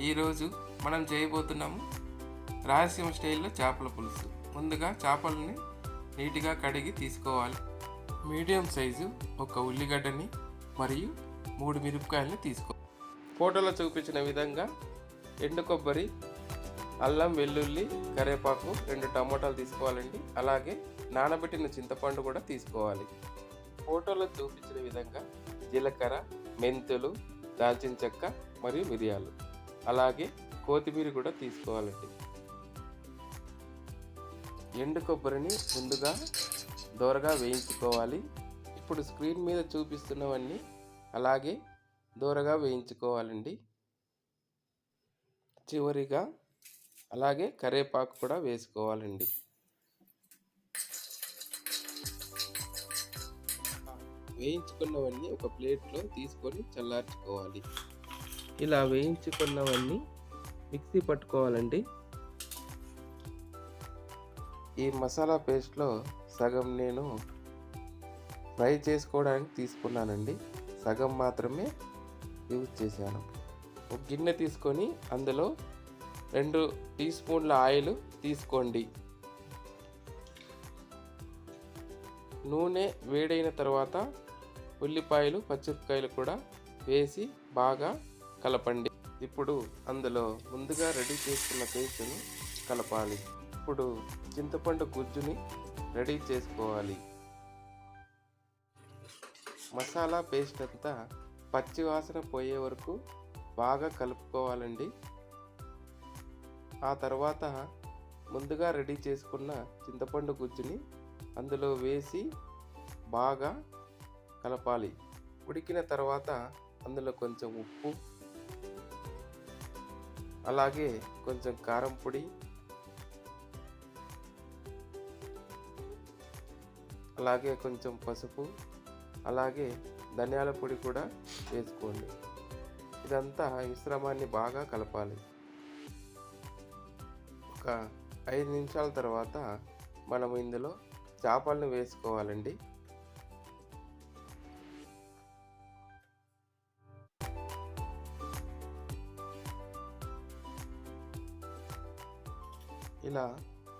ఈరోజు మనం చేయబోతున్నాము రాయలసీమ స్టైల్లో చేపల పులుసు. ముందుగా చేపలని నీట్గా కడిగి తీసుకోవాలి. మీడియం సైజు ఒక ఉల్లిగడ్డని మరియు 3 మిరపకాయలని తీసుకోవాలి. ఫోటోలో చూపించిన విధంగా ఎండు కొబ్బరి, అల్లం, వెల్లుల్లి, కరివేపాకు, 2 టమోటాలు తీసుకోవాలండి. అలాగే నానబెట్టిన చింతపండు కూడా తీసుకోవాలి. ఫోటోలో చూపించిన విధంగా జీలకర్ర, మెంతులు, దాల్చిన చెక్క మరియు మిరియాలు, అలాగే కొత్తిమీర కూడా తీసుకోవాలండి. ఎండు కొబ్బరిని ముందుగా దోరగా వేయించుకోవాలి. ఇప్పుడు స్క్రీన్ మీద చూపిస్తున్నవన్నీ అలాగే దోరగా వేయించుకోవాలండి. చివరిగా అలాగే కరివేపాకు కూడా వేసుకోవాలండి. వేయించుకున్నవన్నీ ఒక ప్లేట్లో తీసుకొని చల్లార్చుకోవాలి. ఇలా వేయించుకున్నవన్నీ మిక్సీ పట్టుకోవాలండి. ఈ మసాలా పేస్ట్లో సగం నేను ఫ్రై చేసుకోవడానికి తీసుకున్నానండి, సగం మాత్రమే యూజ్ చేశాను. ఒక గిన్నె తీసుకొని అందులో 2 టీ స్పూన్ల ఆయిల్ తీసుకోండి. నూనె వేడైన తర్వాత ఉల్లిపాయలు, పచ్చిమిరపకాయలు కూడా వేసి బాగా కలపండి. ఇప్పుడు అందులో ముందుగా రెడీ చేసుకున్న పేస్టును కలపాలి. ఇప్పుడు చింతపండు గుజ్జుని రెడీ చేసుకోవాలి. మసాలా పేస్ట్ అంతా పచ్చి వాసన పోయే వరకు బాగా కలుపుకోవాలండి. ఆ తర్వాత ముందుగా రెడీ చేసుకున్న చింతపండు గుజ్జుని అందులో వేసి బాగా కలపాలి. ఉడికిన తర్వాత అందులో కొంచెం ఉప్పు, అలాగే కొంచెం కారం పొడి, అలాగే కొంచెం పసుపు, అలాగే ధనియాల పొడి కూడా వేసుకోండి. ఇదంతా మిశ్రమాన్ని బాగా కలపాలి. ఒక 5 నిమిషాల తర్వాత మనం ఇందులో చేపలను వేసుకోవాలండి. ఇలా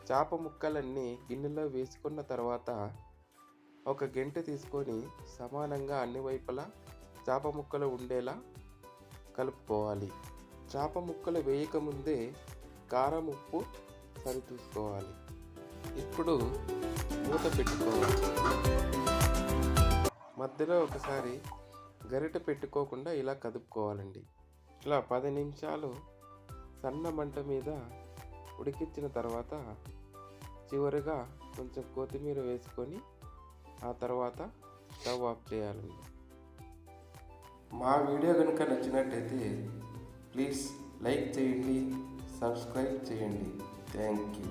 చేప ముక్కలన్నీ గిన్నెలో వేసుకున్న తర్వాత ఒక గెంటె తీసుకొని సమానంగా అన్ని వైపులా చేప ముక్కలు ఉండేలా కలుపుకోవాలి. చేప ముక్కలు వేయకముందే కారం, ఉప్పు సరిచూసుకోవాలి. ఇప్పుడు మూత పెట్టుకోవాలి. మధ్యలో ఒకసారి గరిటె పెట్టుకోకుండా ఇలా కదుపుకోవాలండి. ఇలా 10 నిమిషాలు సన్న మంట మీద ఉడికించిన తర్వాత చివరిగా కొంచెం కొత్తిమీర వేసుకొని ఆ తర్వాత స్టవ్ ఆఫ్ చేయాలండి. మా వీడియో కనుక నచ్చినట్టయితే ప్లీజ్ లైక్ చేయండి, సబ్స్క్రైబ్ చేయండి. Thank you.